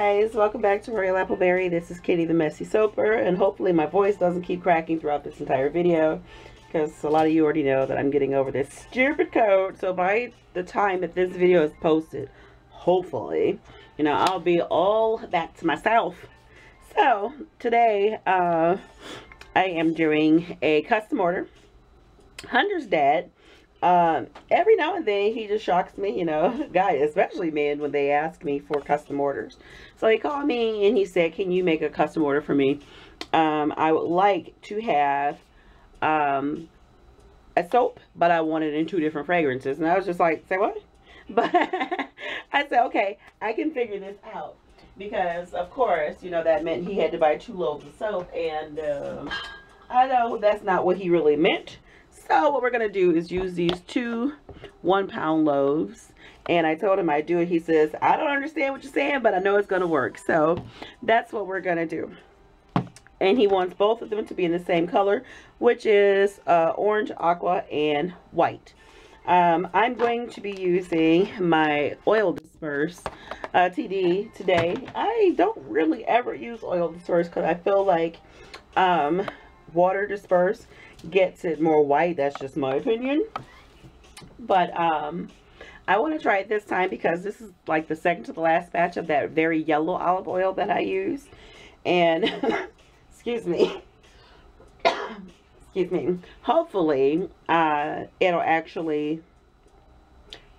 guys, welcome back to Royal Appleberry. This is Kitty the Messy Soaper, and hopefully my voice doesn't keep cracking throughout this entire video, because a lot of you already know that I'm getting over this stupid cold. So by the time that this video is posted, hopefully, you know, I'll be all back to myself. So today I am doing a custom order. Hunter's dad, every now and then he just shocks me, you know, guys, especially men, when they ask me for custom orders. So he called me and he said, can you make a custom order for me? I would like to have a soap, but I want it in 2 different fragrances. And I was just like, say what? But I said, okay, I can figure this out, because of course, you know, that meant he had to buy 2 loaves of soap, and I know that's not what he really meant. So what we're going to do is use these 2 1-pound loaves. And I told him I'd do it. He says, I don't understand what you're saying, but I know it's going to work. So that's what we're going to do. And he wants both of them to be in the same color, which is orange, aqua, and white. I'm going to be using my oil disperse TD today. I don't really ever use oil disperse because I feel like water disperse gets it more white. That's just my opinion. But I want to try it this time because this is like the second to the last batch of that very yellow olive oil that I use. And excuse me. Excuse me. Hopefully it'll actually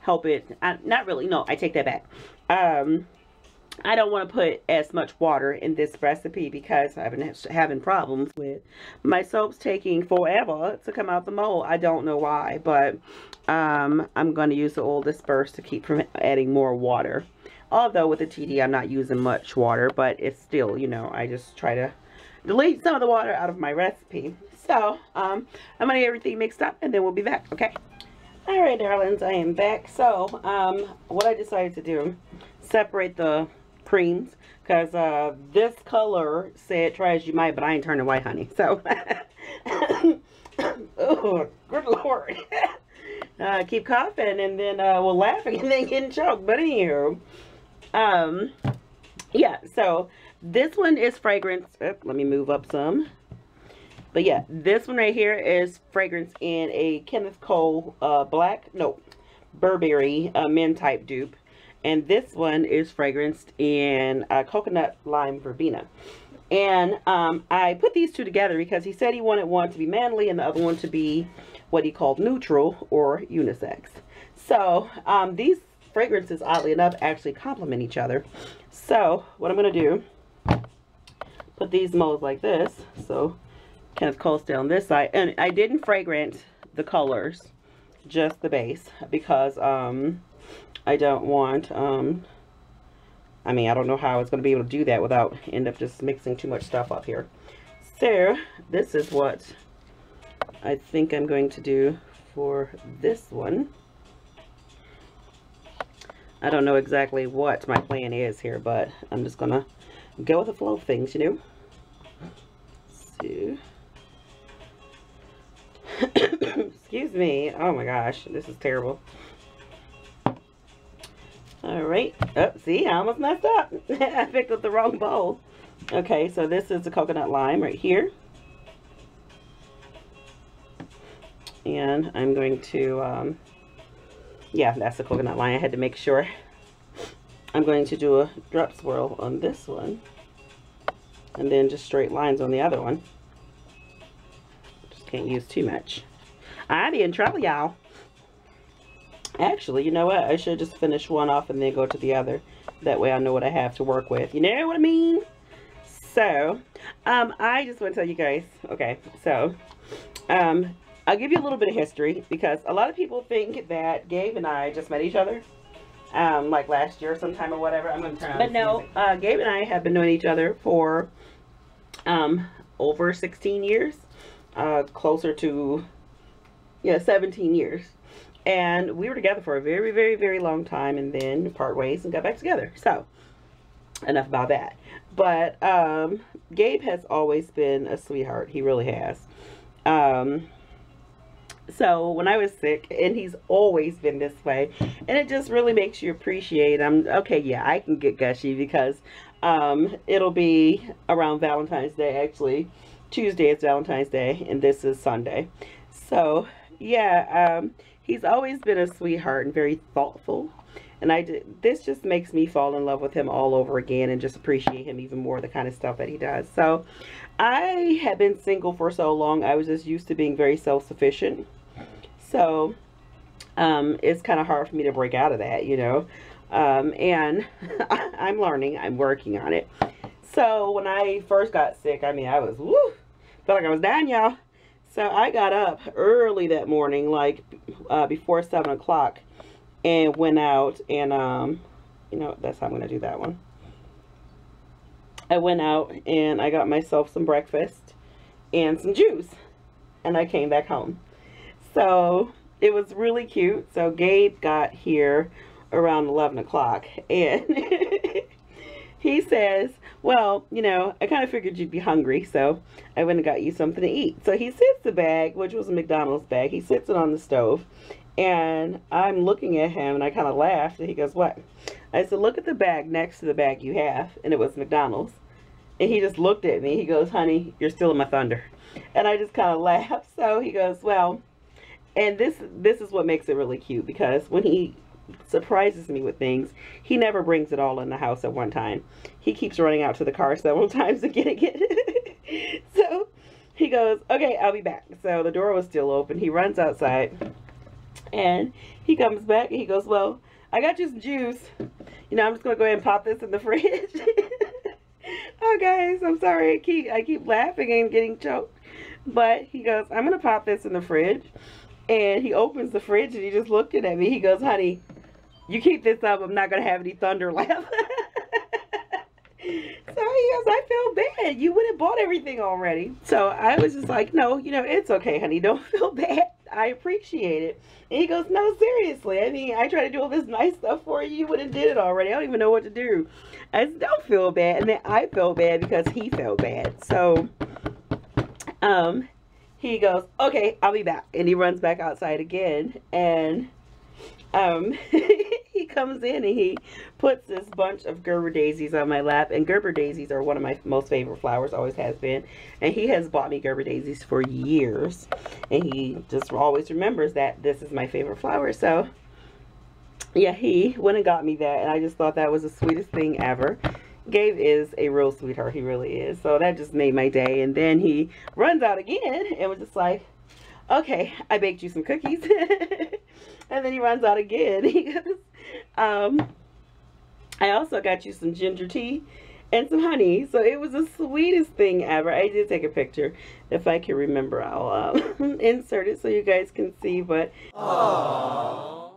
help it. Not really. No, I take that back. I don't want to put as much water in this recipe because I've been having problems with my soaps taking forever to come out the mold. I don't know why, but I'm going to use the oil disperse to keep from adding more water. Although with the TD I'm not using much water, but it's still, you know, I just try to delete some of the water out of my recipe. So I'm going to get everything mixed up and then we'll be back, okay? Alright, darlings, I am back. So what I decided to do, separate the creams, because this color said try as you might, but I ain't turning white, honey. So oh, good lord. Keep coughing and then we're laughing and then getting choked. But anywho, yeah, so this one is fragrance. Let me move up some. But yeah, this one right here is fragrance in a Kenneth Cole Burberry men type dupe. And this one is fragranced in coconut lime verbena. And I put these 2 together because he said he wanted one to be manly and the other one to be what he called neutral or unisex. So these fragrances, oddly enough, actually complement each other. So what I'm going to do, put these molds like this. So Kenneth Cole still on this side. And I didn't fragrance the colors, just the base, because I don't want, I mean, I don't know how I was going to be able to do that without end up just mixing too much stuff up here. So, this is what I think I'm going to do for this one. I don't know exactly what my plan is here, but I'm just going to go with the flow of things, you know. So, excuse me. Oh my gosh, this is terrible. Alright, oh, see, I almost messed up. I picked up the wrong bowl. Okay, so this is the coconut lime right here. And I'm going to, yeah, that's the coconut lime. I had to make sure. I'm going to do a drop swirl on this one. And then just straight lines on the other one. Just can't use too much. I be in trouble, y'all. Actually, you know what? I should just finish one off and then go to the other. That way I know what I have to work with. You know what I mean? So, I just want to tell you guys. Okay, so, I'll give you a little bit of history, because a lot of people think that Gabe and I just met each other. Like last year sometime or whatever. I'm going to turn on. But no, Gabe and I have been knowing each other for, over 16 years. Closer to, yeah, 17 years. And we were together for a very, very, very long time, and then part ways and got back together. So, enough about that. But Gabe has always been a sweetheart. He really has. So when I was sick, and he's always been this way, and it just really makes you appreciate. Okay, yeah, I can get gushy because It'll be around Valentine's Day, actually. Tuesday is Valentine's Day, and this is Sunday. So, yeah, he's always been a sweetheart and very thoughtful. And this just makes me fall in love with him all over again and just appreciate him even more, the kind of stuff that he does. So, I have been single for so long, I was just used to being very self-sufficient. So, it's kind of hard for me to break out of that, you know. And I'm learning, I'm working on it. So when I first got sick, I mean, I was, woo, felt like I was dying, y'all. So I got up early that morning, like before 7 o'clock, and went out and, you know, that's how I'm going to do that one. I went out and I got myself some breakfast and some juice, and I came back home. So it was really cute. So Gabe got here around 11 o'clock, and he says, well, you know, I kind of figured you'd be hungry, so I went and got you something to eat. So he sits the bag, which was a McDonald's bag, he sits it on the stove, and I'm looking at him, and I kind of laughed, and he goes, what? I said, look at the bag next to the bag you have, and it was McDonald's. And he just looked at me, he goes, honey, you're stealing my thunder. And I just kind of laughed. So he goes, well, and this is what makes it really cute, because when he surprises me with things, he never brings it all in the house at one time. He keeps running out to the car several times to get it. So he goes, okay, I'll be back. So the door was still open. He runs outside and he comes back and he goes, well, I got you some juice. You know, I'm just gonna go ahead and pop this in the fridge. Oh guys, I'm sorry, I keep laughing and getting choked. But he goes, I'm gonna pop this in the fridge. And he opens the fridge and he just looked at me. He goes, honey, you keep this up, I'm not going to have any thunder left. So he goes, I feel bad. You went and bought everything already. So I was just like, no, you know, it's okay, honey. Don't feel bad. I appreciate it. And he goes, no, seriously. I mean, I tried to do all this nice stuff for you. You went and did it already. I don't even know what to do. I said, don't feel bad. And then I felt bad because he felt bad. So, he goes, okay, I'll be back. And he runs back outside again. And he comes in and he puts this bunch of Gerber daisies on my lap. And Gerber daisies are one of my most favorite flowers, always has been. And he has bought me Gerber daisies for years. And he just always remembers that this is my favorite flower. So, yeah, he went and got me that. And I just thought that was the sweetest thing ever. Gabe is a real sweetheart. He really is. So that just made my day. And then he runs out again and was just like, okay, I baked you some cookies. And then he runs out again. He goes, I also got you some ginger tea and some honey. So it was the sweetest thing ever. I did take a picture. If I can remember, I'll insert it so you guys can see. But aww.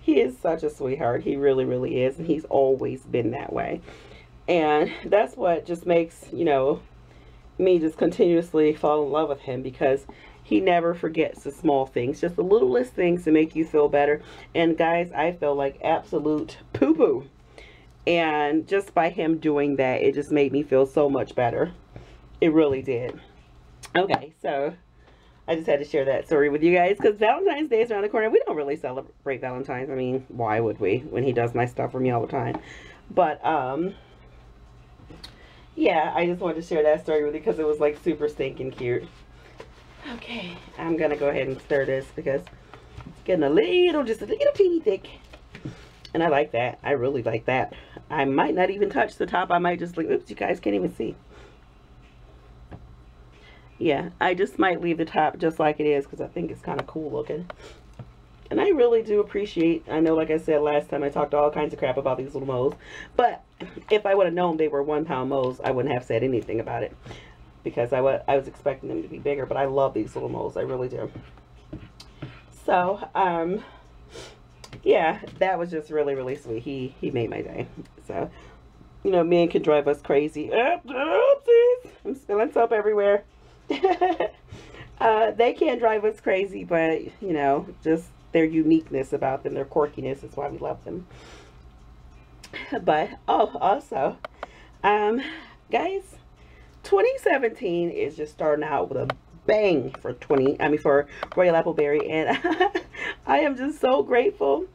He is such a sweetheart. He really, really is. And he's always been that way. And that's what just makes, you know, me just continuously fall in love with him, because he never forgets the small things. Just the littlest things to make you feel better. And guys, I feel like absolute poo-poo. And just by him doing that, it just made me feel so much better. It really did. Okay, so I just had to share that story with you guys, because Valentine's Day is around the corner. We don't really celebrate Valentine's. I mean, why would we, when he does nice stuff for me all the time? But, yeah, I just wanted to share that story with you because it was, like, super stinking cute. Okay, I'm going to go ahead and stir this because it's getting just a little teeny thick. And I like that. I really like that. I might not even touch the top. I might just, like, oops, you guys can't even see. Yeah, I just might leave the top just like it is because I think it's kind of cool looking. And I really do appreciate, I know, like I said last time, I talked all kinds of crap about these little moles. But if I would have known they were 1 pound moles, I wouldn't have said anything about it. Because I was expecting them to be bigger. But I love these little moles. I really do. So, yeah, that was just really, really sweet. He made my day. So, you know, men can drive us crazy. Oopsies! I'm spilling soap everywhere. They can drive us crazy, but, you know, just their uniqueness about them, their quirkiness is why we love them. But, oh, also, guys, 2017 is just starting out with a bang for for Royal Appleberry, and I am just so grateful.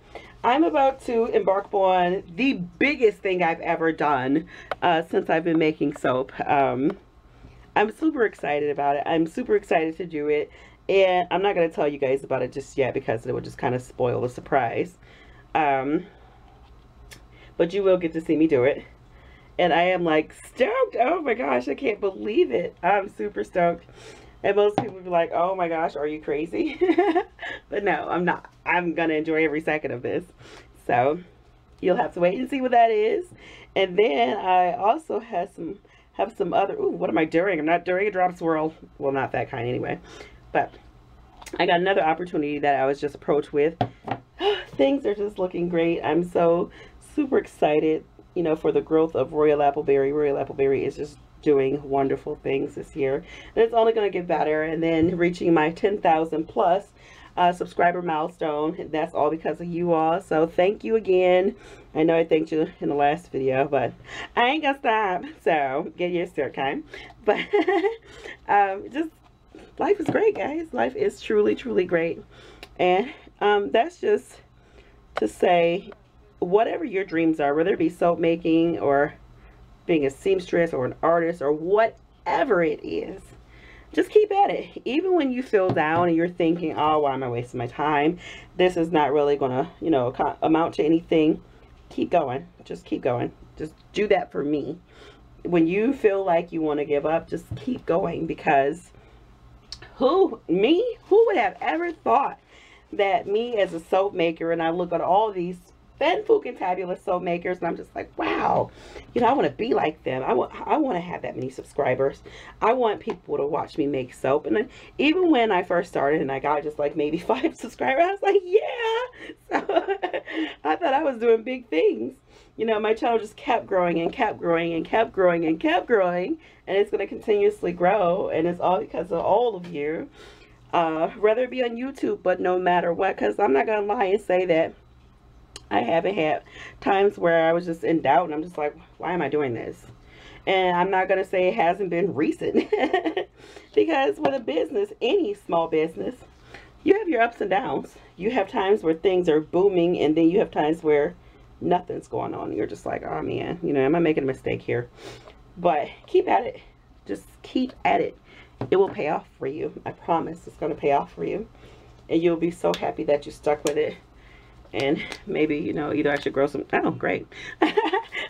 I'm about to embark on the biggest thing I've ever done since I've been making soap. I'm super excited about it. I'm super excited to do it. And I'm not going to tell you guys about it just yet because it would just kind of spoil the surprise. But you will get to see me do it. And I am like stoked. Oh my gosh, I can't believe it. I'm super stoked. And most people would be like, oh my gosh, are you crazy? But no, I'm not. I'm going to enjoy every second of this. So you'll have to wait and see what that is. And then I also have some other, ooh, what am I doing? I'm not doing a drop swirl. Well, not that kind anyway. But I got another opportunity that I was just approached with. Things are just looking great. I'm so super excited, you know, for the growth of Royal Appleberry. Royal Appleberry is just doing wonderful things this year. And it's only going to get better. And then reaching my 10,000 plus subscriber milestone. That's all because of you all. So thank you again. I know I thanked you in the last video, but I ain't gonna stop. So get used to it, okay? But just life is great, guys. Life is truly, truly great. And that's just to say, whatever your dreams are, whether it be soap making or being a seamstress or an artist or whatever it is, just keep at it. Even when you feel down and you're thinking, oh, why am I wasting my time? This is not really gonna, you know, amount to anything. Keep going. Just keep going. Just do that for me. When you feel like you want to give up, just keep going, because who would have ever thought that me as a soap maker, and I look at all these fantabulous soap makers, and I'm just like, wow, you know, I want to be like them. I want to have that many subscribers. I want people to watch me make soap. And then even when I first started and I got just like maybe 5 subscribers, I was like, yeah. So I thought I was doing big things. You know, my channel just kept growing and kept growing and kept growing and kept growing, and it's going to continuously grow, and it's all because of all of you, whether it be on YouTube, but no matter what, because I'm not going to lie and say that I haven't had times where I was just in doubt and I'm just like, why am I doing this? And I'm not going to say it hasn't been recent because with a business, any small business, you have your ups and downs. You have times where things are booming, and then you have times where nothing's going on. You're just like, oh man, you know, am I making a mistake here? But keep at it. Just keep at it. It will pay off for you. I promise it's going to pay off for you. And you'll be so happy that you stuck with it. And maybe, you know, either I should grow some, oh, great. I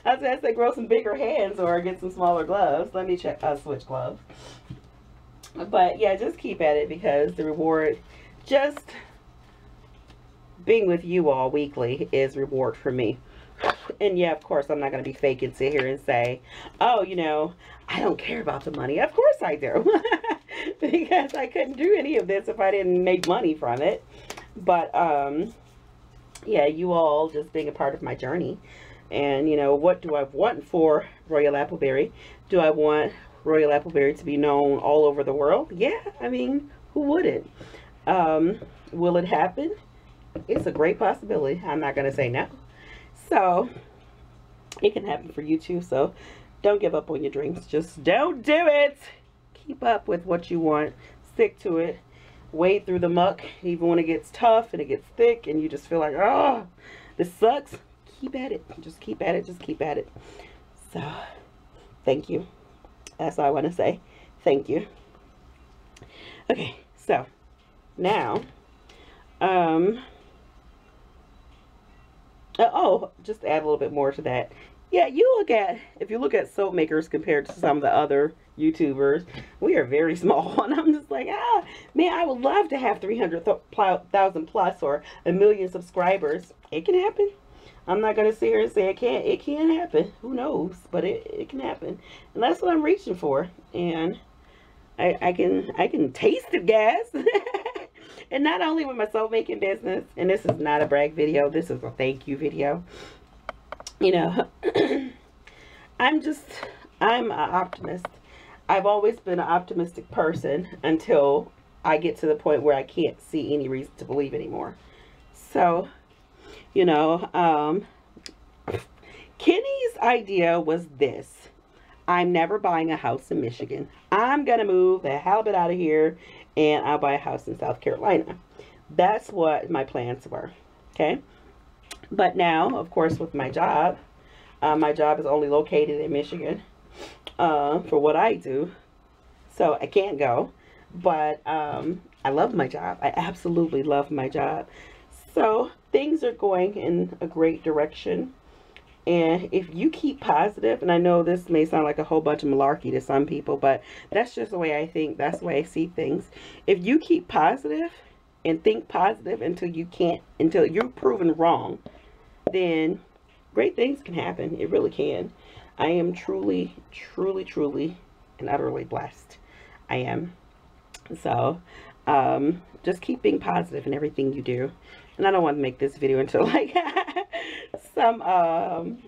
was going to say grow some bigger hands or get some smaller gloves. Let me check, switch gloves. But yeah, just keep at it, because the reward, just being with you all weekly is reward for me. And yeah, of course, I'm not going to be fake and sit here and say, oh, you know, I don't care about the money. Of course I do. Because I couldn't do any of this if I didn't make money from it. But, yeah, you all just being a part of my journey. And, you know, what do I want for Royal Appleberry? Do I want Royal Appleberry to be known all over the world? Yeah, I mean, who wouldn't? Will it happen? It's a great possibility. I'm not going to say no. So, it can happen for you too. So, don't give up on your dreams. Just don't do it. Keep up with what you want. Stick to it. Wade through the muck, even when it gets tough and it gets thick and you just feel like, oh, this sucks. Keep at it. Just keep at it. Just keep at it. So, thank you. That's all I want to say. Thank you. Okay, so now, oh, just to add a little bit more to that. Yeah, if you look at soap makers compared to some of the other YouTubers, we are very small. And I'm just like, man, I would love to have 300,000 plus or 1 million subscribers. It can happen. I'm not going to sit here and say it can't. It can happen. Who knows? But it can happen. And that's what I'm reaching for. And I can taste it, guys. And not only with my soap making business, and this is not a brag video. This is a thank you video. You know, I'm an optimist. I've always been an optimistic person until I get to the point where I can't see any reason to believe anymore. So, you know, Kenny's idea was this. I'm never buying a house in Michigan. I'm going to move the halibut out of here and I'll buy a house in South Carolina. That's what my plans were. Okay. But now, of course, with my job is only located in Michigan for what I do. So I can't go. But I love my job. I absolutely love my job. So things are going in a great direction. And if you keep positive, and I know this may sound like a whole bunch of malarkey to some people, but that's just the way I think. That's the way I see things. If you keep positive and think positive until you're proven wrong, then great things can happen. It really can. I am truly, truly, truly, and utterly blessed. I am. So, just keep being positive in everything you do. And I don't want to make this video into like some,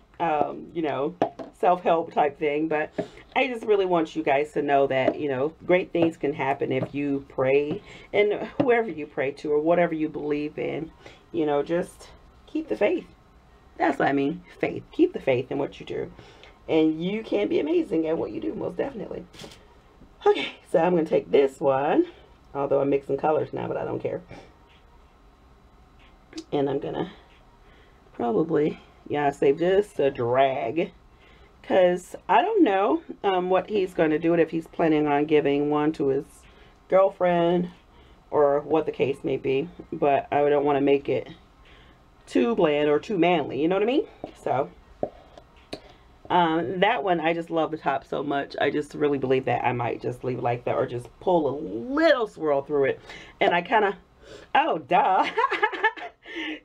you know, self-help type thing. But I just really want you guys to know that, you know, great things can happen if you pray. And whoever you pray to or whatever you believe in, you know, just keep the faith. That's what I mean, faith. Keep the faith in what you do. And you can be amazing at what you do, most definitely. Okay, so I'm going to take this one. Although I'm mixing colors now, but I don't care. And I'm going to probably, yeah, save just a drag. Because I don't know what he's going to do, if he's planning on giving one to his girlfriend or what the case may be. But I don't want to make it too bland or too manly, you know what I mean? So that one, I just love the top so much. I just really believe that I might just leave it like that, or just pull a little swirl through it. And I kind of, oh duh.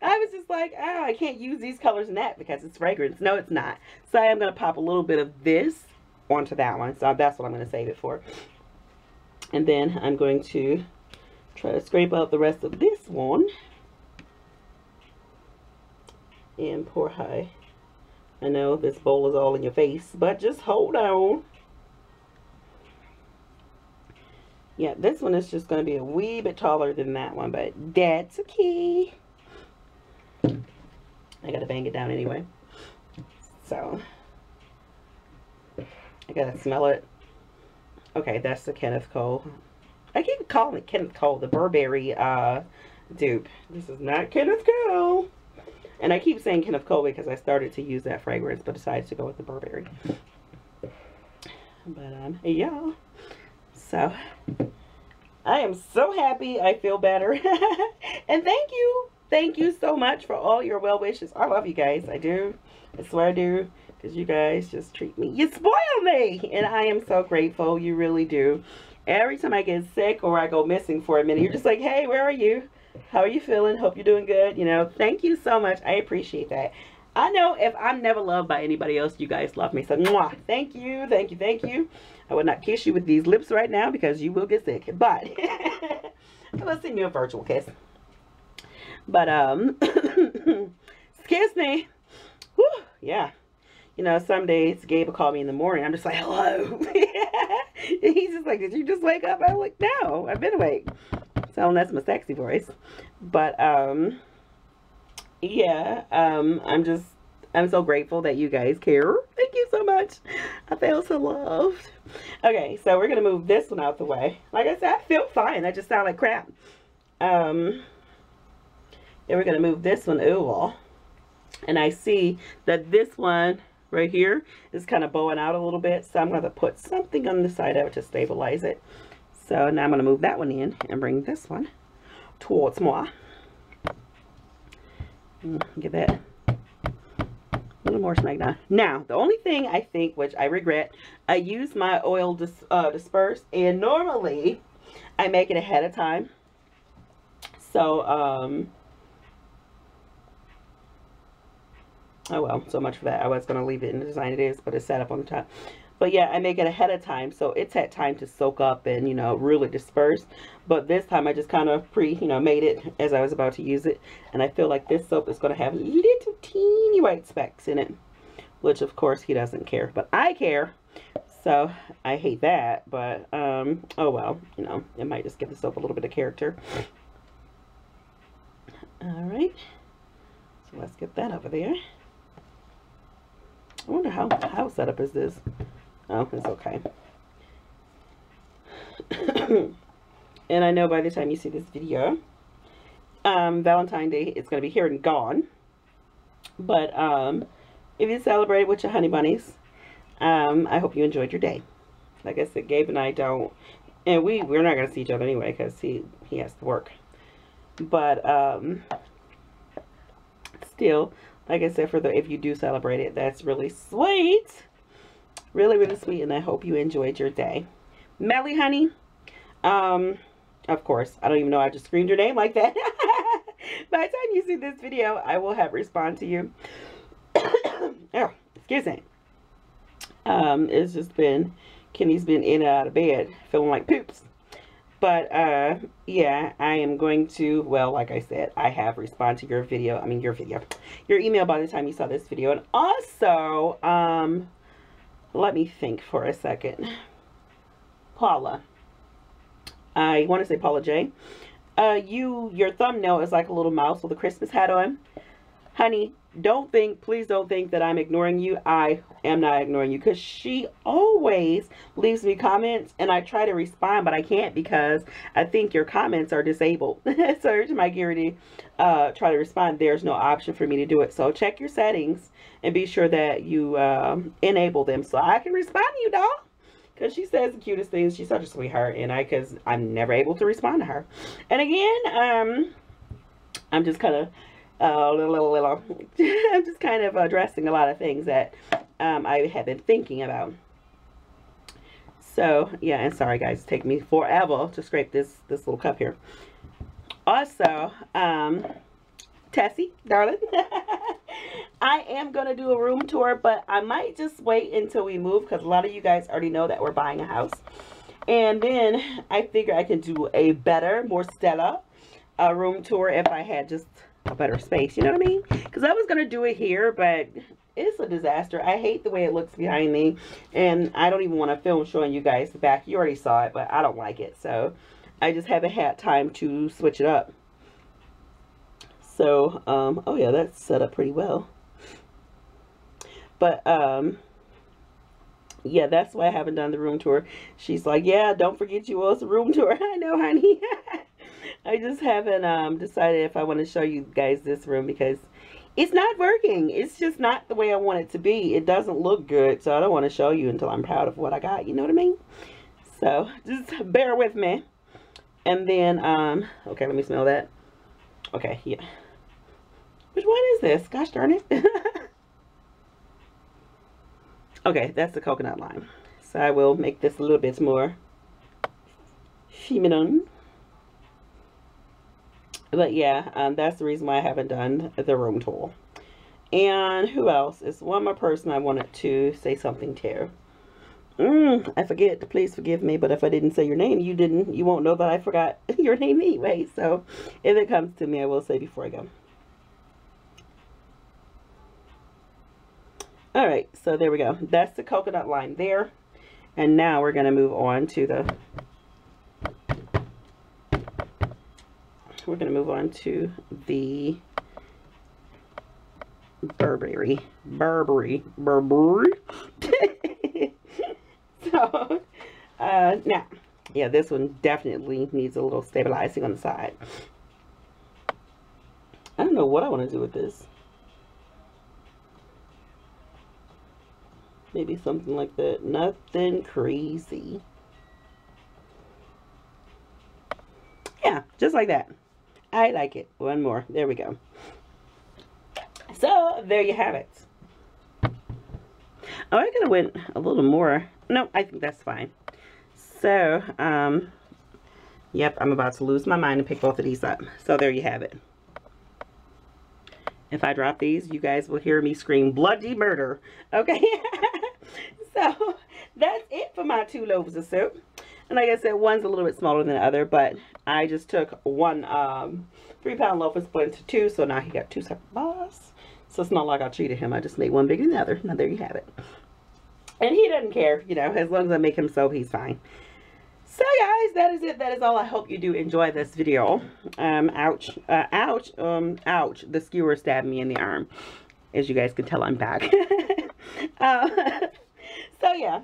I was just like, oh, I can't use these colors in that because it's fragrance. No, it's not. So I am going to pop a little bit of this onto that one. So that's what I'm going to save it for. And then I'm going to try to scrape out the rest of this one and pour high. I know this bowl is all in your face, but just hold on. Yeah, this one is just going to be a wee bit taller than that one, but that's okay. I got to bang it down anyway. So, I got to smell it. Okay, that's the Kenneth Cole. I keep calling it Kenneth Cole, the Burberry dupe. This is not Kenneth Cole. And I keep saying Kenneth Cole because I started to use that fragrance, but decided to go with the Burberry. But, yeah. So, I am so happy. I feel better. And thank you. Thank you so much for all your well wishes. I love you guys. I do. I swear I do. Because you guys just treat me. You spoil me. And I am so grateful. You really do. Every time I get sick or I go missing for a minute, you're just like, hey, where are you? How are you feeling? Hope you're doing good. You know, thank you so much. I appreciate that. I know if I'm never loved by anybody else, you guys love me. So, mwah, thank you, thank you, thank you. I would not kiss you with these lips right now because you will get sick. But, let's send you a virtual kiss. But, excuse me. Whew, yeah. You know, some days Gabe will call me in the morning. I'm just like, hello. And he's just like, did you just wake up? I'm like, no, I've been awake. So that's my sexy voice. But, yeah, I'm so grateful that you guys care. Thank you so much. I feel so loved. Okay, so we're going to move this one out the way. Like I said, I feel fine. I just sound like crap. Then we're going to move this one over. And I see that this one right here is kind of bowing out a little bit. So I'm going to put something on the side of it to stabilize it. So now I'm going to move that one in and bring this one towards moi. Get that a little more snug now. Now, the only thing I think, which I regret, I use my oil disperse, and normally I make it ahead of time. So, oh well, so much for that. I was going to leave it in the design it is, but it's set up on the top. But yeah, I make it ahead of time, so it's had time to soak up and, you know, really disperse. But this time I just kind of made it as I was about to use it. And I feel like this soap is going to have little teeny white specks in it. Which, of course, he doesn't care. But I care. So, I hate that. But, oh well, you know, it might just give the soap a little bit of character. Alright. So, let's get that over there. I wonder how set up is this? Oh, it's okay. And I know by the time you see this video, Valentine's Day, it's going to be here and gone. But if you celebrated with your honey bunnies, I hope you enjoyed your day. Like I said, Gabe and I don't, and we're not gonna see each other anyway because he has to work. But still, like I said, for the if you do celebrate it, that's really sweet, really really sweet, and I hope you enjoyed your day. Melly honey, of course, I don't even know I just screamed your name like that. By the time you see this video, I will have respond to you. Oh, excuse me. It's just been, Kenny's been in and out of bed feeling like poops. But yeah, I am going to, well, like I said, I have respond to your video, your email by the time you saw this video. And also, let me think for a second. Paula, I want to say Paula J. Your thumbnail is like a little mouse with a Christmas hat on. Honey, please don't think that I'm ignoring you. I am not ignoring you, because she always leaves me comments and I try to respond, but I can't because I think your comments are disabled. So every time I get ready to try to respond, there's no option for me to do it. So check your settings and be sure that you enable them so I can respond to you, doll. Because she says the cutest things. She's such a sweetheart, and because I'm never able to respond to her. And again, I'm just kind of I'm just kind of addressing a lot of things that I have been thinking about. So yeah, and sorry guys, it's taking me forever to scrape this little cup here. Also, Tessie, darling, I am gonna do a room tour, but I might just wait until we move, because a lot of you guys already know that we're buying a house, and then I figure I can do a better, more stellar room tour if I had just a better space, you know what I mean? Because I was gonna do it here, but it's a disaster. I hate the way it looks behind me, and I don't even want to film showing you guys the back. You already saw it, but I don't like it, so I just haven't had time to switch it up. So oh yeah, that's set up pretty well. But yeah, that's why I haven't done the room tour. She's like, yeah, don't forget you owe us a room tour. I know, honey. I just haven't decided if I want to show you guys this room, because it's not working. It's just not the way I want it to be. It doesn't look good, so I don't want to show you until I'm proud of what I got. You know what I mean? So just bear with me. And then okay, let me smell that. Okay, yeah. Which one is this? Gosh darn it. Okay, that's the coconut lime. So I will make this a little bit more feminine. But yeah, that's the reason why I haven't done the room tour. And who else? It's one more person I wanted to say something to. I forget. Please forgive me, but if I didn't say your name, you won't know that I forgot your name anyway. So if it comes to me, I will say before I go. All right, so there we go. That's the coconut lime there. And now we're going to move on to the, Burberry. So, now, yeah, this one definitely needs a little stabilizing on the side. I don't know what I want to do with this. Maybe something like that. Nothing crazy. Yeah, just like that. I like it. One more. There we go. So, there you have it. Oh, I could have went a little more. No, I think that's fine. So, yep, I'm about to lose my mind and pick both of these up. So, there you have it. If I drop these, you guys will hear me scream bloody murder. Okay? So, that's it for my 2 loaves of soup. And like I said, one's a little bit smaller than the other, but I just took one 3-pound loaf and split into 2, so now he got 2 separate bars. So it's not like I cheated him. I just made one bigger than the other. Now there you have it. And he doesn't care, you know, as long as I make him soap, he's fine. So guys, that is it. That is all. I hope you do enjoy this video. Ouch. Ouch. Ouch. The skewer stabbed me in the arm. As you guys can tell, I'm back. So yeah.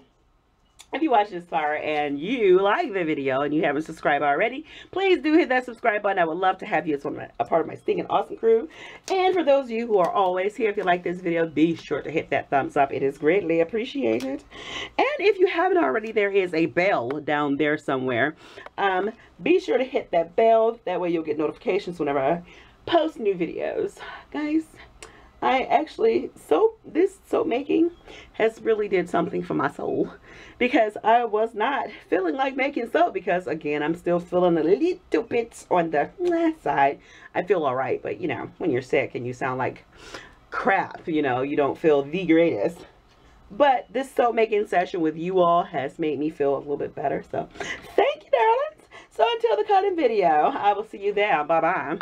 If you watch this far and you like the video and you haven't subscribed already, please do hit that subscribe button. I would love to have you as a part of my stinking awesome crew. And for those of you who are always here, if you like this video, be sure to hit that thumbs up. It is greatly appreciated. And if you haven't already, there is a bell down there somewhere. Be sure to hit that bell. That way you'll get notifications whenever I post new videos. Guys, I actually, this soap making has really did something for my soul, because I was not feeling like making soap, because again, I'm still feeling a little bit on the side. I feel all right, but you know, when you're sick and you sound like crap, you know, you don't feel the greatest. But this soap making session with you all has made me feel a little bit better. So thank you, darlings. So until the cutting video, I will see you there. Bye-bye.